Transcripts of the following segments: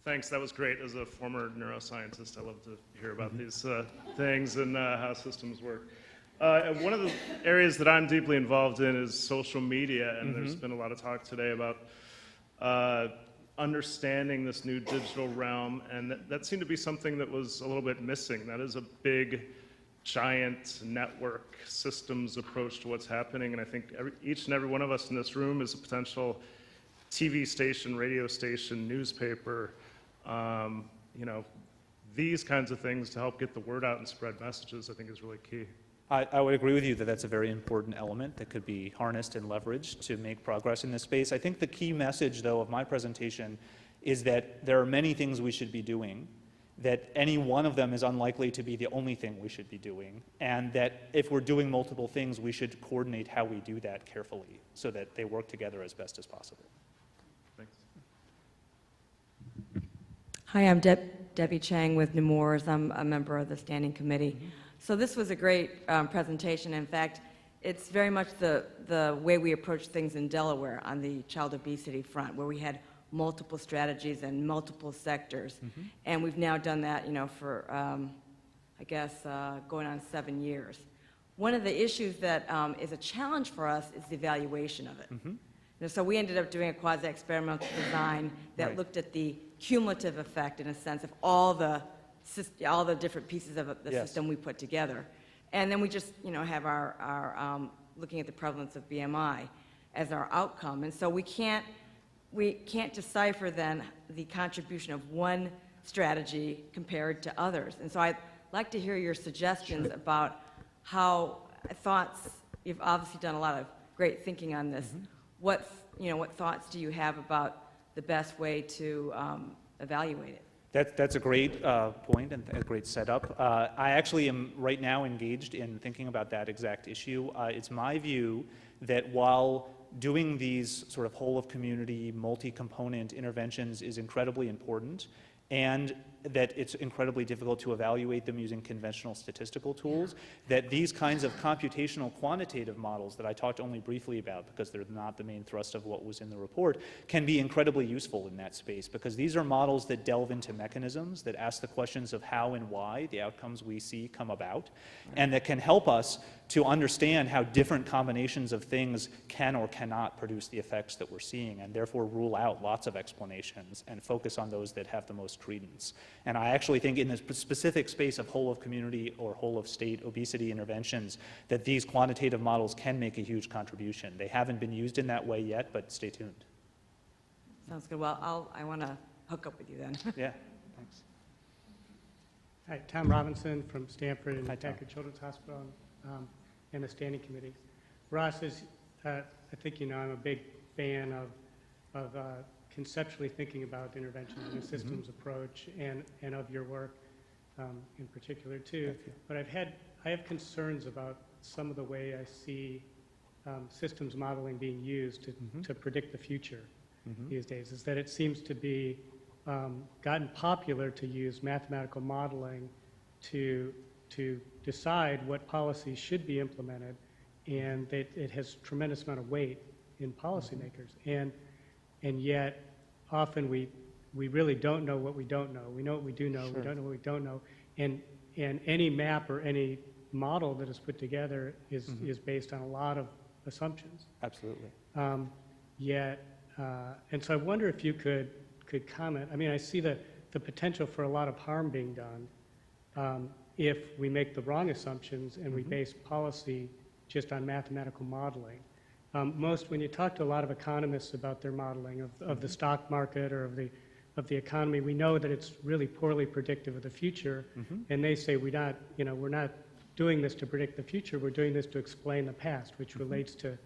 Thanks, that was great. As a former neuroscientist, I love to hear about these things and how systems work. One of the areas that I'm deeply involved in is social media, and there's been a lot of talk today about understanding this new digital realm, and that seemed to be something that was a little bit missing. That is a big, giant network systems approach to what's happening, and I think each and every one of us in this room is a potential TV station, radio station, newspaper, these kinds of things to help get the word out and spread messages, I think is really key. I would agree with you that that's a very important element that could be harnessed and leveraged to make progress in this space. I think the key message, though, of my presentation is that there are many things we should be doing, that any one of them is unlikely to be the only thing we should be doing, and that if we're doing multiple things, we should coordinate how we do that carefully so that they work together as best as possible. Thanks. Hi, I'm Debbie Chang with Nemours. I'm a member of the Standing Committee. So this was a great presentation. In fact, it's very much the way we approach things in Delaware on the child obesity front, where we had multiple strategies and multiple sectors. And we've now done that, for, I guess, going on 7 years. One of the issues that is a challenge for us is the evaluation of it. So we ended up doing a quasi-experimental design that looked at the cumulative effect, in a sense, of all the different pieces of the system we put together. And then we just, have our looking at the prevalence of BMI as our outcome. And so we can't decipher then the contribution of one strategy compared to others. And so I'd like to hear your suggestions about how you've obviously done a lot of great thinking on this. What thoughts do you have about the best way to evaluate it? That's a great point and a great setup. I actually am right now engaged in thinking about that exact issue. It's my view that while doing these sort of whole of community, multi-component interventions is incredibly important, and that it's incredibly difficult to evaluate them using conventional statistical tools, that these kinds of computational quantitative models that I talked only briefly about, because they're not the main thrust of what was in the report, can be incredibly useful in that space, because these are models that delve into mechanisms, that ask the questions of how and why the outcomes we see come about, and that can help us to understand how different combinations of things can or cannot produce the effects that we're seeing, and therefore rule out lots of explanations and focus on those that have the most credence. And I actually think in the specific space of whole of community or whole of state obesity interventions that these quantitative models can make a huge contribution. They haven't been used in that way yet, but stay tuned. Sounds good. Well, I want to hook up with you then. Yeah, thanks. Hi, Tom Robinson from Stanford and Packard Children's Hospital and the Standing Committee. Ross, I think I'm a big fan of conceptually thinking about interventions in a systems approach and of your work in particular too. But I have concerns about some of the way I see systems modeling being used to predict the future these days, is that it seems to be gotten popular to use mathematical modeling to decide what policies should be implemented, and that it has tremendous amount of weight in policymakers. And yet, often we really don't know what we don't know. We know what we do know, we don't know what we don't know. And any map or any model that is put together is based on a lot of assumptions. Absolutely. And so I wonder if you could comment. I mean, I see the potential for a lot of harm being done if we make the wrong assumptions and we base policy just on mathematical modeling. When you talk to a lot of economists about their modeling of the stock market or of the economy, we know that it's really poorly predictive of the future, and they say we're not doing this to predict the future. We're doing this to explain the past, which relates to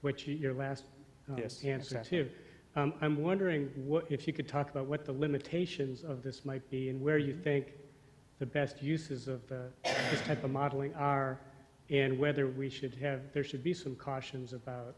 what your last answer too. I'm wondering if you could talk about what the limitations of this might be and where you think the best uses of this type of modeling are, and whether there should be some cautions about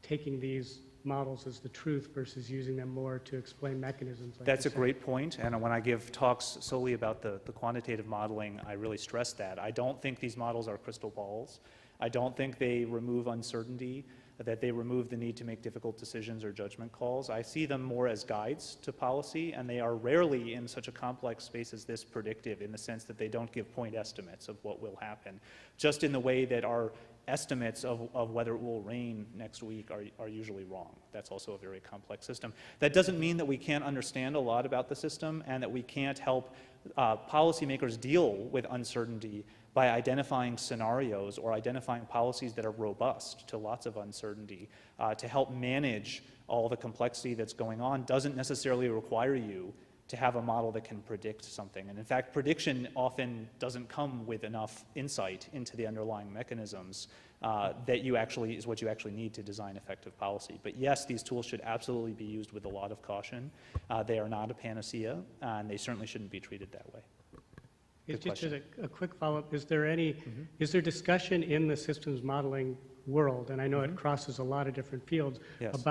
taking these models as the truth versus using them more to explain mechanisms. That's a great point, and when I give talks solely about the quantitative modeling, I really stress that. I don't think these models are crystal balls. I don't think they remove uncertainty. that they remove the need to make difficult decisions or judgment calls. I see them more as guides to policy, and they are rarely in such a complex space as this predictive, in the sense that they don't give point estimates of what will happen, just in the way that our estimates of whether it will rain next week are usually wrong. That's also a very complex system. That doesn't mean that we can't understand a lot about the system and that we can't help policymakers deal with uncertainty by identifying scenarios or identifying policies that are robust to lots of uncertainty. To help manage all the complexity that's going on doesn't necessarily require you to have a model that can predict something. And in fact, prediction often doesn't come with enough insight into the underlying mechanisms that is what you actually need to design effective policy. But yes, these tools should absolutely be used with a lot of caution. They are not a panacea, and they certainly shouldn't be treated that way. Just as a quick follow-up, is there discussion in the systems modeling world, and I know it crosses a lot of different fields, Yes.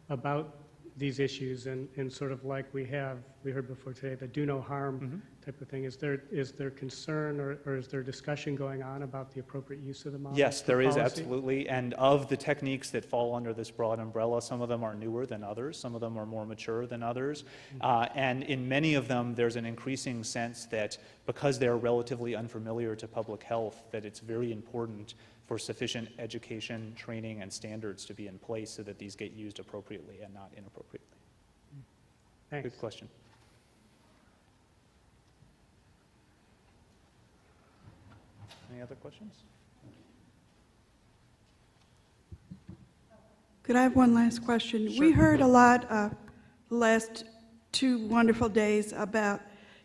about these issues and sort of like we heard before today, the do no harm type of thing. Is there concern or is there discussion going on about the appropriate use of the model? Yes, there is absolutely. And of the techniques that fall under this broad umbrella, some of them are newer than others. Some of them are more mature than others. And in many of them, there's an increasing sense that because they're relatively unfamiliar to public health, that it's very important for sufficient education, training, and standards to be in place so that these get used appropriately and not inappropriately. Thanks. Good question. Any other questions? Could I have one last question? Sure. We heard a lot the last 2 wonderful days about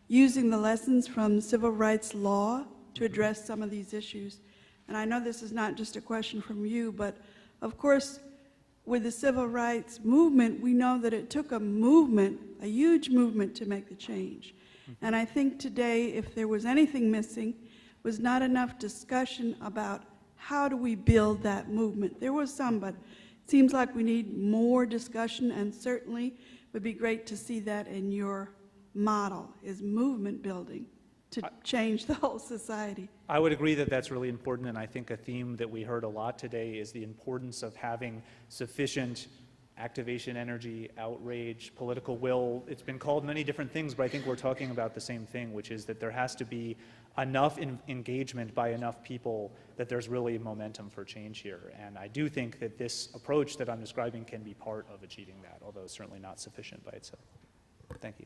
using the lessons from civil rights law to address some of these issues. And I know this is not just a question from you, but of course, with the civil rights movement, we know that it took a movement, a huge movement, to make the change. And I think today, if there was anything missing, was not enough discussion about how do we build that movement. There was some, but it seems like we need more discussion, and certainly would be great to see that in your model, is movement building to change the whole society. I would agree that that's really important, and I think a theme that we heard a lot today is the importance of having sufficient activation energy, outrage, political will. It's been called many different things, but I think we're talking about the same thing, which is that there has to be enough engagement by enough people that there's really momentum for change here. And I do think that this approach that I'm describing can be part of achieving that, although certainly not sufficient by itself. Thank you.